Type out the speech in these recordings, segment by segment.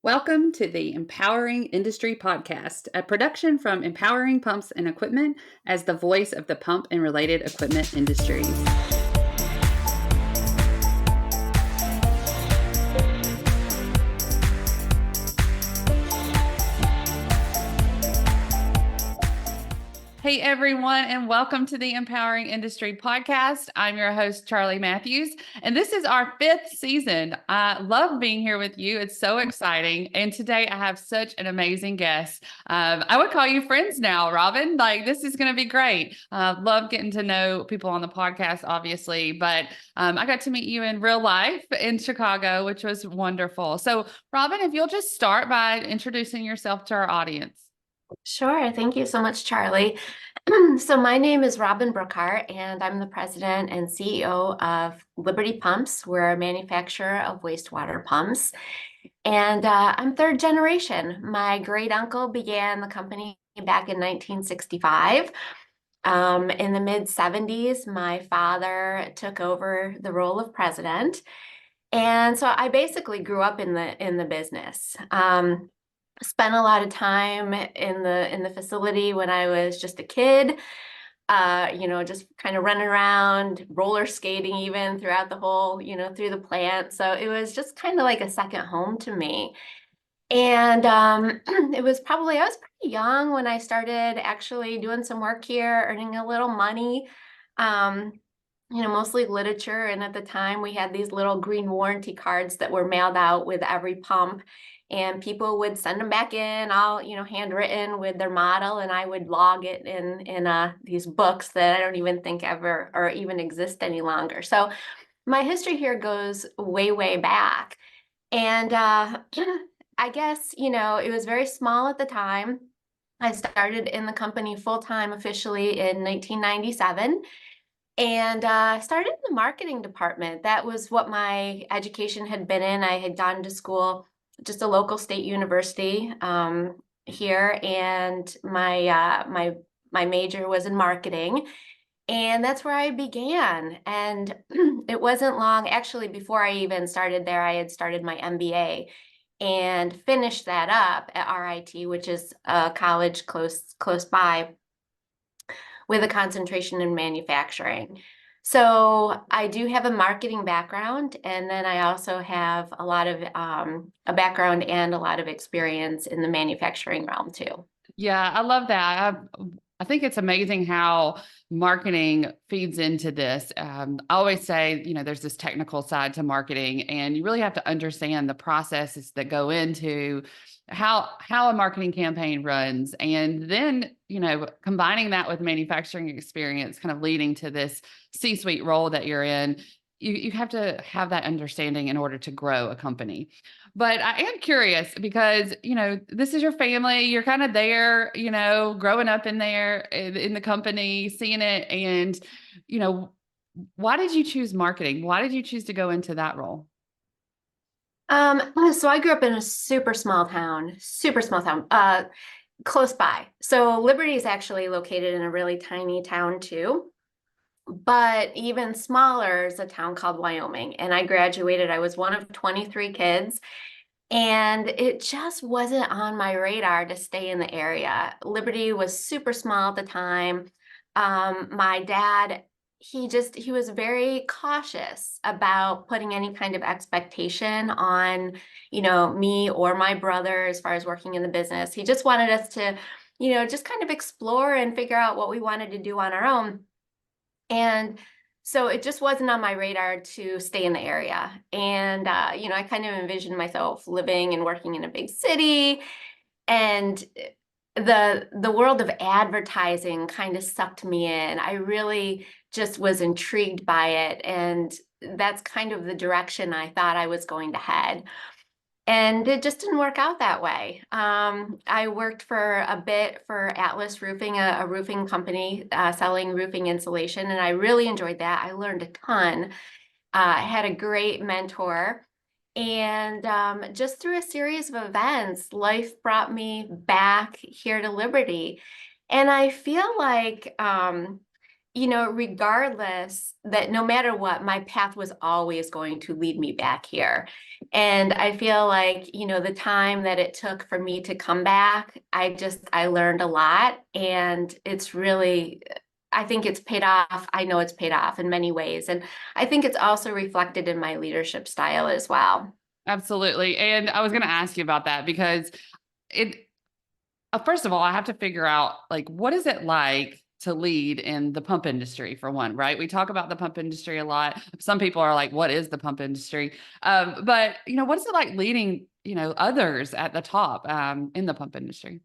Welcome to the Empowering Industry Podcast, a production from Empowering Pumps and Equipment as the voice of the pump and related equipment industries. Hey everyone, and welcome to the Empowering Industry Podcast. I'm your host, Charli Matthews, and this is our 5th season. I love being here with you. It's so exciting. And today I have such an amazing guest. I would call you friends now, Robyn. This is going to be great. Love getting to know people on the podcast, obviously, but I got to meet you in real life in Chicago, which was wonderful. So, Robyn, if you'll just start by introducing yourself to our audience. Sure. Thank you so much, Charli. So my name is Robyn Brookhart, and I'm the president and CEO of Liberty Pumps. We're a manufacturer of wastewater pumps. And I'm third generation. My great uncle began the company back in 1965. In the mid 70s, my father took over the role of president. And so I basically grew up in the business. Spent a lot of time in the facility when I was just a kid, just kind of running around, roller skating even throughout the whole, through the plant. So it was just kind of like a second home to me. And I was pretty young when I started actually doing some work here, earning a little money. Um, Mostly literature. And at the time, we had these little green warranty cards that were mailed out with every pump, and people would send them back in, all handwritten with their model, and I would log it in these books that I don't even think ever or even exist any longer. So my history here goes way, way back, and I guess it was very small at the time. I started in the company full time officially in 1997. And started in the marketing department. That was what my education had been in. I had gone to school, just a local state university here, and my major was in marketing, and that's where I began. And it wasn't long, actually, before I even started there. I had started my MBA and finished that up at RIT, which is a college close by, with a concentration in manufacturing. So I do have a marketing background, and then I also have a lot of a background and a lot of experience in the manufacturing realm too. Yeah, I love that. I think it's amazing how marketing feeds into this. I always say, there's this technical side to marketing, and you really have to understand the processes that go into how a marketing campaign runs, and then combining that with manufacturing experience, kind of leading to this C-suite role that you're in. You have to have that understanding in order to grow a company. But I am curious because, this is your family. You're kind of there, growing up in there in the company, seeing it. And, why did you choose marketing? Why did you choose to go into that role? So I grew up in a super small town, close by. So Liberty is actually located in a really tiny town too. But even smaller is a town called Wyoming. And I graduated, I was one of 23 kids. And it just wasn't on my radar to stay in the area. Liberty was super small at the time. My dad, he was very cautious about putting any kind of expectation on, me or my brother as far as working in the business. He just wanted us to, just kind of explore and figure out what we wanted to do on our own. And so it just wasn't on my radar to stay in the area. And, I kind of envisioned myself living and working in a big city. And the world of advertising kind of sucked me in. I really just was intrigued by it. And that's kind of the direction I thought I was going to head. And it just didn't work out that way. I worked for a bit for Atlas Roofing, a roofing company selling roofing insulation, and I really enjoyed that. I learned a ton. I had a great mentor. And just through a series of events, life brought me back here to Liberty. And I feel like regardless that no matter what, my path was always going to lead me back here. And I feel like, the time that it took for me to come back, I learned a lot, and it's really, I think it's paid off. I know it's paid off in many ways. And I think it's also reflected in my leadership style as well. Absolutely. And I was going to ask you about that because it, first of all, I have to figure out like, what is it like to lead in the pump industry for one, right? We talk about the pump industry a lot. Some people are like, what is the pump industry? But what is it like leading, others at the top in the pump industry?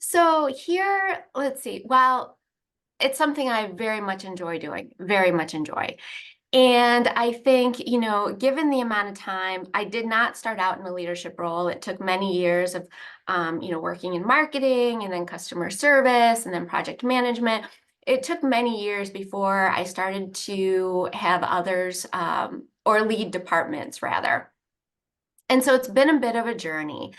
So here, let's see. Well, it's something I very much enjoy doing, very much enjoy. And I think, given the amount of time, I did not start out in a leadership role. It took many years of, working in marketing and then customer service and then project management. It took many years before I started to have others, or lead departments rather. And so it's been a bit of a journey.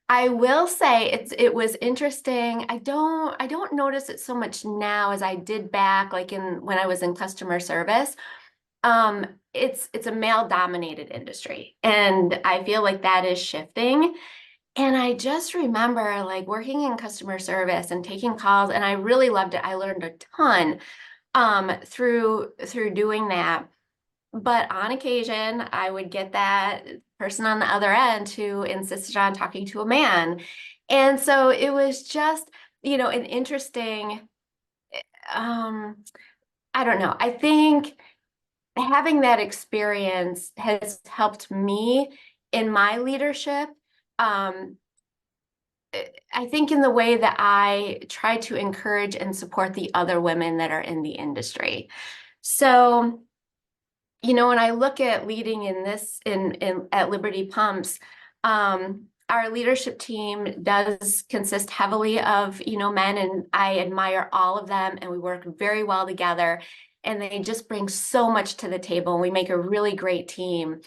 I will say it was interesting. I don't notice it so much now as I did back like in when I was in customer service. It's a male dominated industry, and I feel like that is shifting. And I just remember like working in customer service and taking calls, and I really loved it. I learned a ton through doing that. But on occasion, I would get that person on the other end who insisted on talking to a man. And so it was just, an interesting, um, I don't know. I think having that experience has helped me in my leadership. Um, I think in the way that I try to encourage and support the other women that are in the industry. So, when I look at leading in this in at Liberty Pumps, our leadership team does consist heavily of, men, and I admire all of them, and we work very well together, and they just bring so much to the table, and we make a really great team.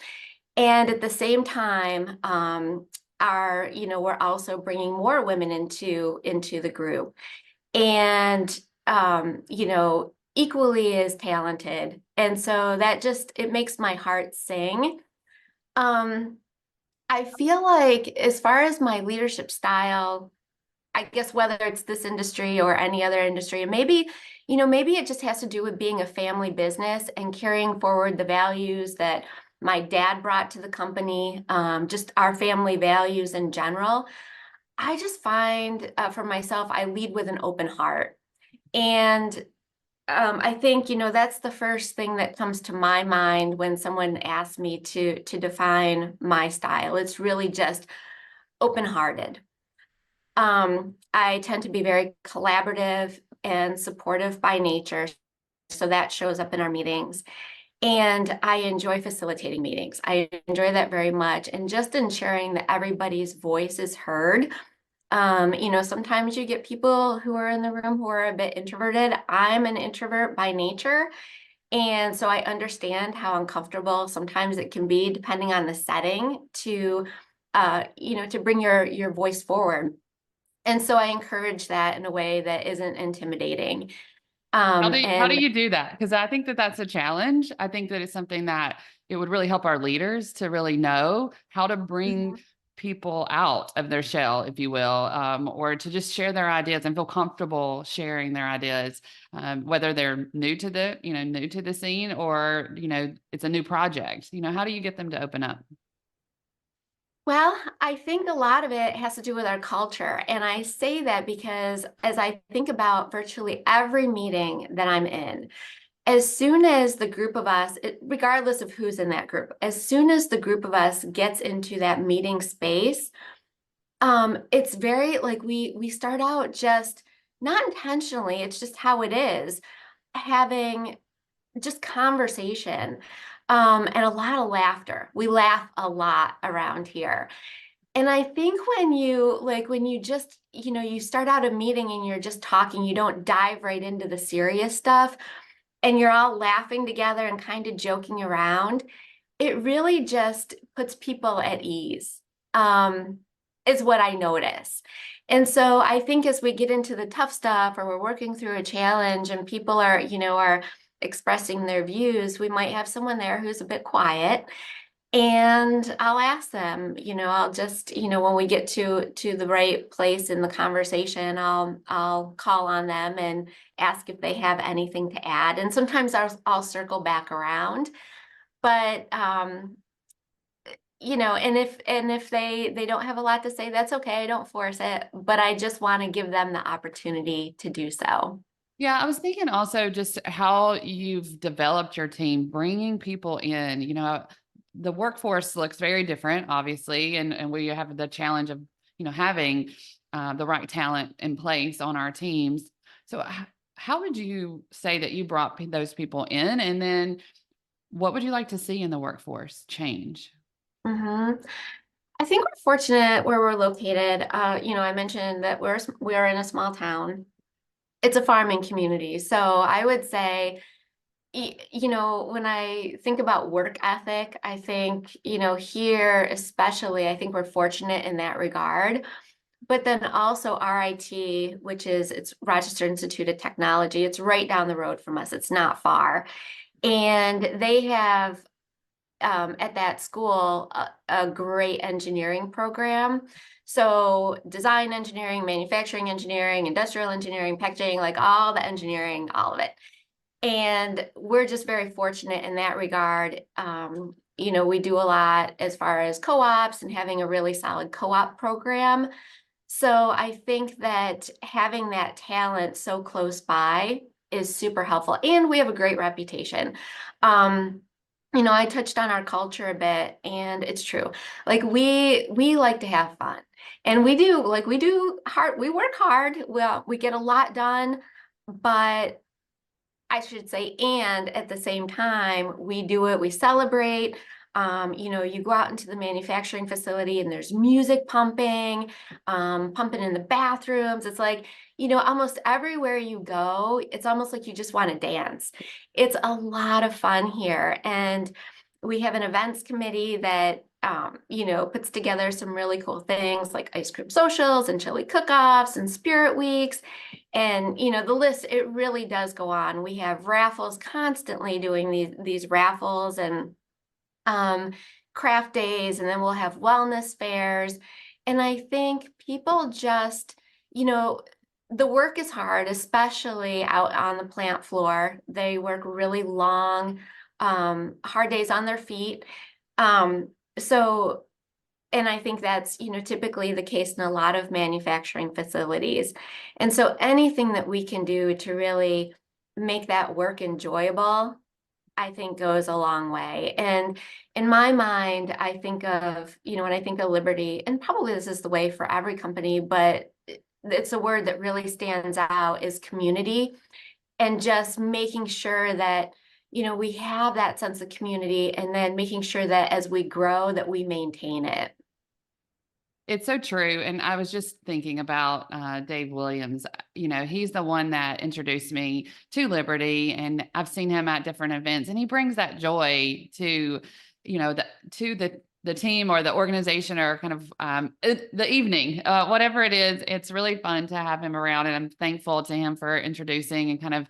And at the same time, we're also bringing more women into the group, and equally as talented. And so that just it makes my heart sing. Um, I feel like as far as my leadership style, I guess whether it's this industry or any other industry, and maybe it just has to do with being a family business and carrying forward the values that my dad brought to the company, just our family values in general. I just find for myself, I lead with an open heart. And I think, that's the first thing that comes to my mind when someone asks me to define my style. It's really just open-hearted. I tend to be very collaborative and supportive by nature, so that shows up in our meetings. And I enjoy facilitating meetings. I enjoy that very much, and just ensuring that everybody's voice is heard. Sometimes you get people who are in the room who are a bit introverted. I'm an introvert by nature. And so I understand how uncomfortable sometimes it can be depending on the setting to bring your voice forward. And so I encourage that in a way that isn't intimidating. How do And you do that? Because I think that that's a challenge. I think that it's something that it would really help our leaders to really know how to bring people out of their shell, if you will, or to just share their ideas and feel comfortable sharing their ideas, whether they're new to the scene, or it's a new project. How do you get them to open up? Well, I think a lot of it has to do with our culture. And I say that because as I think about virtually every meeting that I'm in, as soon as the group of us, regardless of who's in that group, as soon as the group of us gets into that meeting space, it's very like we start out just not intentionally, it's just how it is, having just conversation, and a lot of laughter. We laugh a lot around here. And I think when you just, you start out a meeting and you're just talking, you don't dive right into the serious stuff, and you're all laughing together and kind of joking around, it really just puts people at ease. Um, is what I notice. And so I think as we get into the tough stuff or we're working through a challenge and people are, are expressing their views, we might have someone there who's a bit quiet. And I'll ask them, I'll just, when we get to the right place in the conversation, I'll call on them and ask if they have anything to add. And sometimes I'll circle back around. But and if they don't have a lot to say, that's okay. I don't force it, but I just want to give them the opportunity to do so. Yeah, I was thinking also just how you've developed your team, bringing people in. The workforce looks very different, obviously, and we have the challenge of having the right talent in place on our teams. So, how would you say that you brought those people in, and then what would you like to see in the workforce change? hmm I think we're fortunate where we're located. I mentioned that we're in a small town. It's a farming community, so I would say, when I think about work ethic, I think, here especially, I think we're fortunate in that regard. But then also RIT, which is it's Rochester Institute of Technology. It's right down the road from us. It's not far. And they have at that school a great engineering program. So design engineering, manufacturing engineering, industrial engineering, packaging, like all the engineering, all of it. And we're just very fortunate in that regard. We do a lot as far as co-ops and having a really solid co-op program. So I think that having that talent so close by is super helpful. And we have a great reputation. Um, I touched on our culture a bit, and it's true. Like we like to have fun. And we do hard, we work hard. Well, we get a lot done, but I should say, and at the same time, we do it, we celebrate. You go out into the manufacturing facility and there's music pumping, pumping in the bathrooms. It's like, almost everywhere you go, it's almost like you just want to dance. It's a lot of fun here. And we have an events committee that puts together some really cool things like ice cream socials and chili cook-offs and spirit weeks. And the list, it really does go on. We have raffles, constantly doing these raffles and craft days, and then we'll have wellness fairs. And I think people just, the work is hard, especially out on the plant floor. They work really long, hard days on their feet. So and I think that's, typically the case in a lot of manufacturing facilities. And so anything that we can do to really make that work enjoyable, I think goes a long way. And in my mind, I think of, when I think of Liberty, and probably this is the way for every company, but it's a word that really stands out is community, and just making sure that we have that sense of community, and then making sure that as we grow that we maintain it. It's so true. And I was just thinking about Dave Williams. He's the one that introduced me to Liberty, and I've seen him at different events, and he brings that joy to, the team or the organization, or kind of the evening, whatever it is. It's really fun to have him around, and I'm thankful to him for introducing and kind of,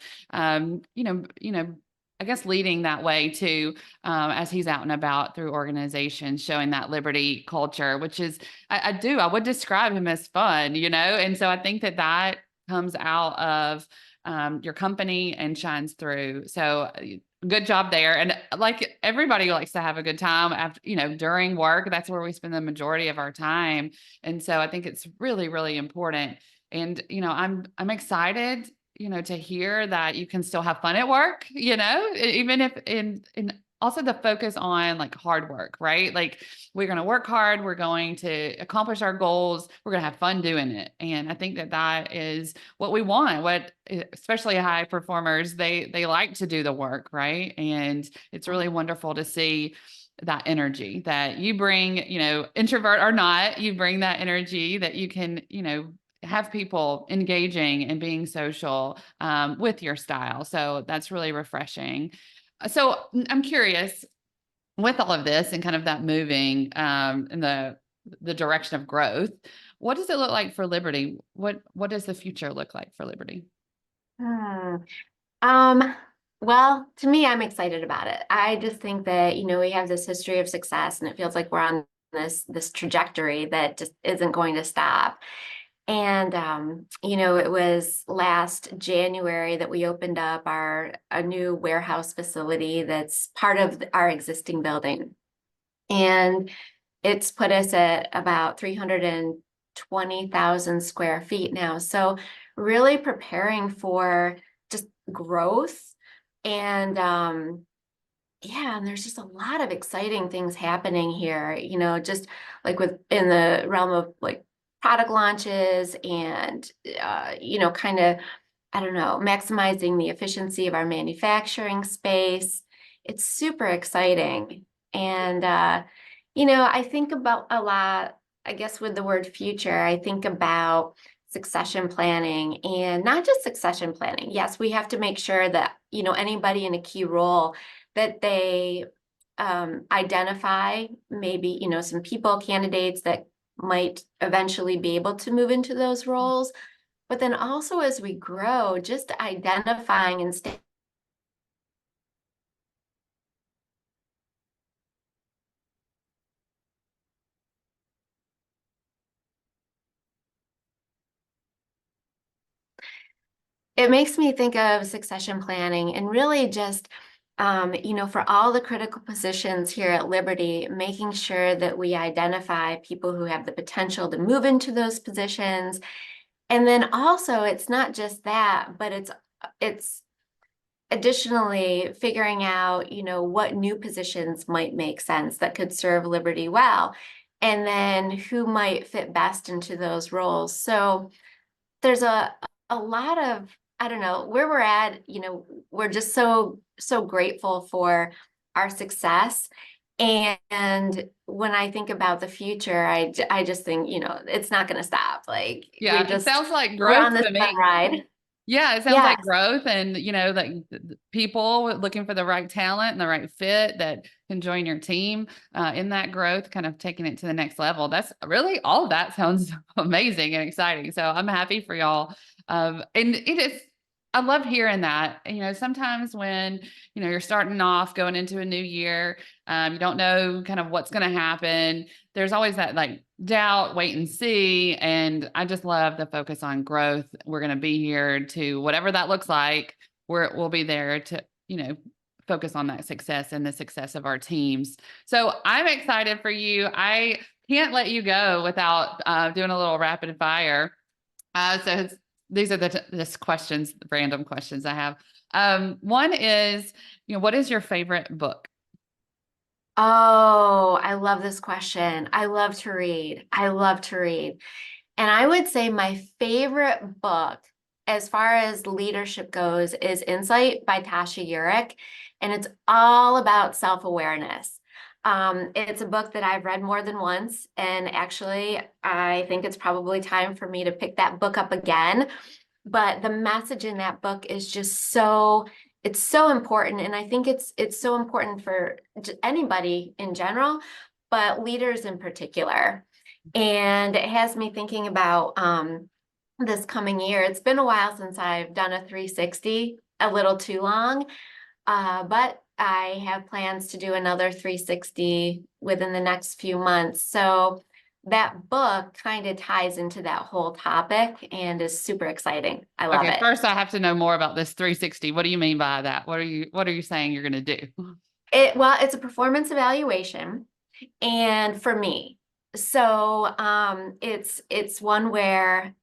I guess leading that way too, as he's out and about through organizations, showing that Liberty culture, which is, I would describe him as fun, and so I think that comes out of your company and shines through. So good job there. And like everybody likes to have a good time after, during work. That's where we spend the majority of our time. And so I think it's really, really important. And, I'm excited to hear that you can still have fun at work, even if in also the focus on like hard work, right? Like we're going to work hard. We're going to accomplish our goals. We're going to have fun doing it. And I think that is what we want, especially high performers, they like to do the work, right? And it's really wonderful to see that energy that you bring, introvert or not, you bring that energy that you can, have people engaging and being social with your style. So that's really refreshing. So I'm curious, with all of this and kind of that moving and the direction of growth. What does it look like for Liberty? What does the future look like for Liberty? Hmm. Um, well, to me, I'm excited about it. I just think that, we have this history of success and it feels like we're on this trajectory that just isn't going to stop. And it was last January that we opened up a new warehouse facility that's part of our existing building. And it's put us at about 320,000 square feet now. So really preparing for just growth. And yeah, and there's just a lot of exciting things happening here, just like in the realm of like product launches and kind of, I don't know, maximizing the efficiency of our manufacturing space. It's super exciting. And I think about a lot, I guess with the word future, I think about succession planning, and not just succession planning. Yes, we have to make sure that, anybody in a key role, that they identify maybe, some candidates that might eventually be able to move into those roles. But then also as we grow, just identifying and staying. It makes me think of succession planning and really just, for all the critical positions here at Liberty, making sure that we identify people who have the potential to move into those positions. And then also, it's not just that, but it's additionally figuring out, what new positions might make sense that could serve Liberty well, and then who might fit best into those roles. So there's a lot of, I don't know, where we're at, we're just so grateful for our success. And when I think about the future, I just think, it's not going to stop. Like Yeah, it sounds like we're on growth this to fun me. ride. Yeah, it sounds Yes. like growth and, like people looking for the right talent and the right fit that can join your team in that growth, kind of taking it to the next level. That's really all of that sounds amazing and exciting. So I'm happy for y'all. And it is, I love hearing that. Sometimes when, you're starting off going into a new year, you don't know kind of what's going to happen. There's always that like doubt, wait and see. And I just love the focus on growth. We're going to be here to whatever that looks like. We'll be there to, focus on that success and the success of our teams. So I'm excited for you. I can't let you go without doing a little rapid fire. So these are the questions, random questions I have. One is, what is your favorite book? Oh, I love this question. I love to read. I love to read. And I would say my favorite book, as far as leadership goes, is Insight by Tasha Eurich. And it's all about self-awareness. It's a book that I've read more than once. And actually, I think it's probably time for me to pick that book up again. But the message in that book is just it's so important. And I think it's so important for anybody in general, but leaders in particular. And it has me thinking about this coming year. It's been a while since I've done a 360, a little too long, but I have plans to do another 360 within the next few months. So that book kind of ties into that whole topic and is super exciting. I love Okay, it. first I have to know more about this 360. What do you mean by that? What are you saying you're going to do? Well, it's a performance evaluation, and for me, so it's one where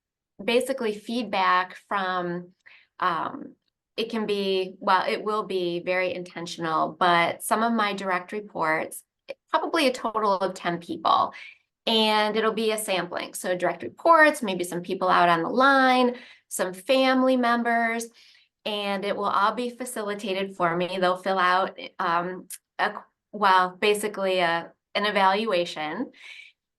basically feedback from it can be, well, it will be very intentional, but some of my direct reports, probably a total of 10 people, and it'll be a sampling. So direct reports, maybe some people out on the line, some family members, and it will all be facilitated for me. They'll fill out basically an evaluation.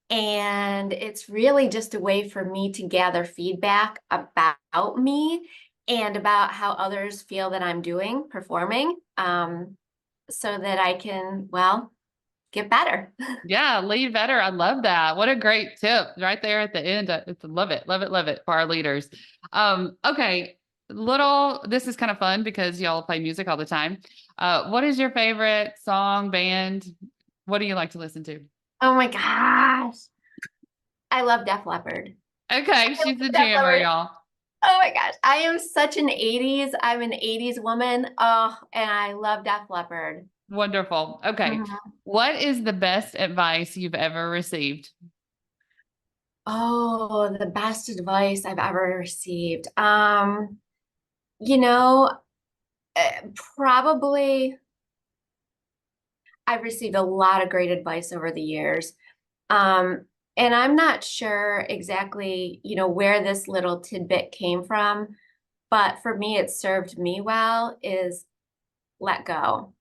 And it's really just a way for me to gather feedback about me and about how others feel that I'm performing, so that I can, get better. Yeah, lead better. I love that. What a great tip right there at the end. Love it, love it, love it for our leaders. Okay, this is kind of fun because y'all play music all the time. What is your favorite song, band? What do you like to listen to? Oh my gosh. I love Def Leppard. Okay, she's a Def jammer, Leppard. y'all. Oh my gosh. I am such an 80s. I'm an 80s woman. Oh, and I love Def Leppard. Wonderful. Okay. Mhm. What is the best advice you've ever received? Oh, the best advice I've ever received. You know, probably I've received a lot of great advice over the years. Um, and I'm not sure exactly, where this little tidbit came from, but for me, it served me well is let go.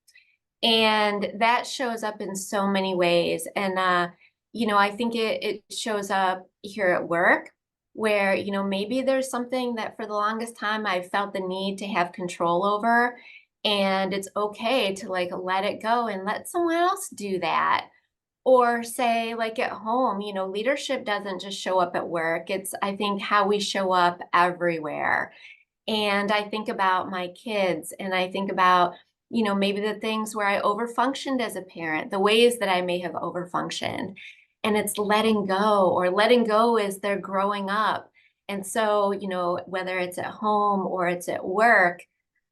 And that shows up in so many ways. And, I think it shows up here at work where, maybe there's something that for the longest time I felt the need to have control over. And it's okay to like let it go and let someone else do that. Or say, like at home, leadership doesn't just show up at work. It's, I think, how we show up everywhere. And I think about my kids and I think about, maybe the things where I overfunctioned as a parent, the ways that I may have overfunctioned. And it's letting go, or letting go as they're growing up. And so, whether it's at home or it's at work,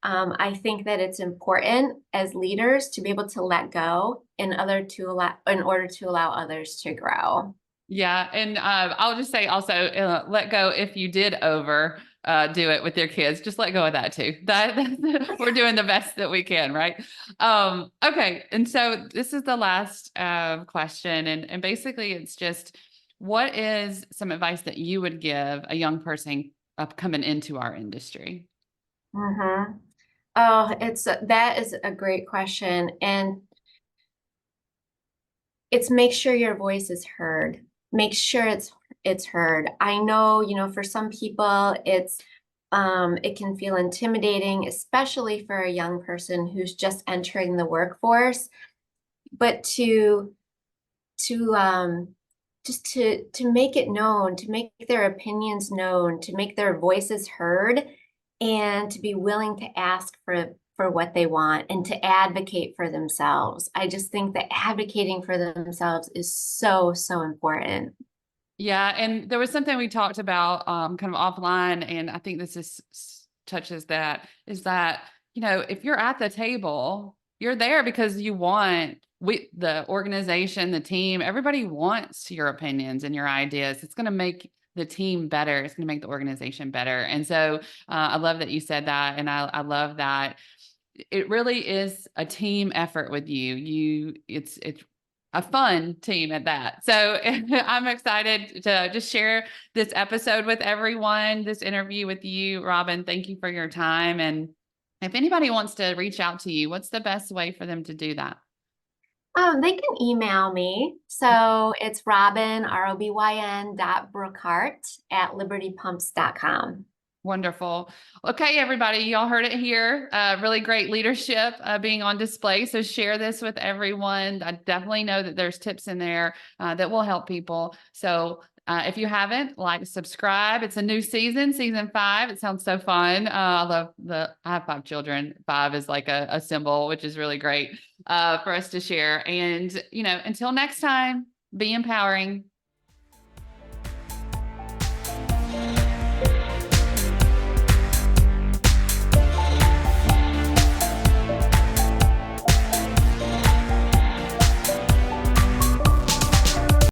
I think that it's important as leaders to be able to let go in order to allow others to grow. Yeah, and I'll just say also let go if you did over do it with your kids. Just let go of that too. We're doing the best that we can, right? Okay, and so this is the last question, and basically it's just what is some advice that you would give a young person coming into our industry? Mm-hmm. Oh, that is a great question. And it's make sure your voice is heard. Make sure it's heard. I know, for some people it can feel intimidating, especially for a young person who's just entering the workforce, but to just to make it known, to make their opinions known, to make their voices heard, and to be willing to ask for what they want and to advocate for themselves. I just think that advocating for themselves is so, so important. Yeah, and there was something we talked about kind of offline, and I think touches that is that, if you're at the table, you're there because you want the organization, the team, everybody wants your opinions and your ideas. It's going to make the team better. It's going to make the organization better. And so I love that you said that. And I love that it really is a team effort with you. It's a fun team at that. So I'm excited to just share this episode with everyone, this interview with you, Robyn. Thank you for your time. And if anybody wants to reach out to you, what's the best way for them to do that? They can email me. So it's Robyn, ROBYN .Brookhart @libertypumps.com. Wonderful. Okay, everybody, y'all heard it here. Really great leadership being on display. So share this with everyone. I definitely know that there's tips in there that will help people. So if you haven't, like, subscribe. It's a new season 5. It sounds so fun. I have 5 children. 5 is like a symbol, which is really great for us to share. And, until next time, be empowering.